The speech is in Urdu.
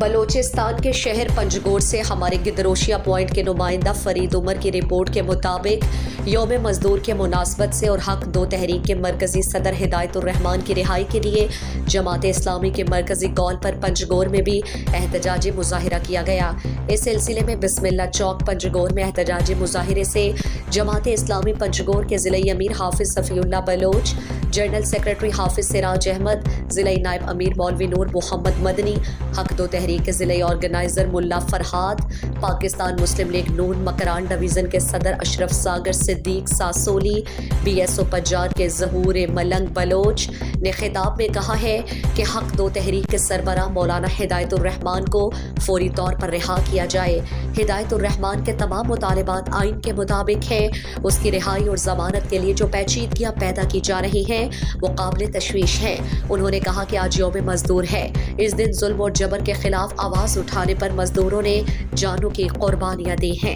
بلوچستان کے شہر پنجگور سے ہمارے گدروشیا پوائنٹ کے نمائندہ فرید عمر کی رپورٹ کے مطابق یوم مزدور کے مناسبت سے اور حق دو تحریک کے مرکزی صدر ہدایت الرحمان کی رہائی کے لیے جماعت اسلامی کے مرکزی کال پر پنجگور میں بھی احتجاجی مظاہرہ کیا گیا۔ اس سلسلے میں بسم اللہ چوک پنجگور میں احتجاجی مظاہرے سے جماعت اسلامی پنجگور کے ضلعی امیر حافظ صفی اللہ بلوچ، جنرل سیکرٹری حافظ سراج احمد، ضلعی نائب امیر مولوی نور محمد مدنی، حق دو تحریک کے ضلعی آرگنائزر ملا فرحات، پاکستان مسلم لیگ نون مکران ڈویژن کے صدر اشرف ساگر صدیق ساسولی، بی ایس او پجار کے ظہور ملنگ بلوچ نے خطاب میں کہا ہے کہ حق دو تحریک کے سربراہ مولانا ہدایت الرحمان کو فوری طور پر رہا کیا جائے۔ ہدایت الرحمان کے تمام مطالبات آئین کے مطابق ہیں۔ اس کی رہائی اور ضمانت کے لیے جو پیچیدگیاں پیدا کی جا رہی ہیں وہ قابل تشویش ہیں۔ انہوں نے کہا کہ آج یوم مزدور ہے۔ اس دن ظلم اور جبر کے خلاف آواز اٹھانے پر مزدوروں نے جانوں کی قربانیاں دی ہیں۔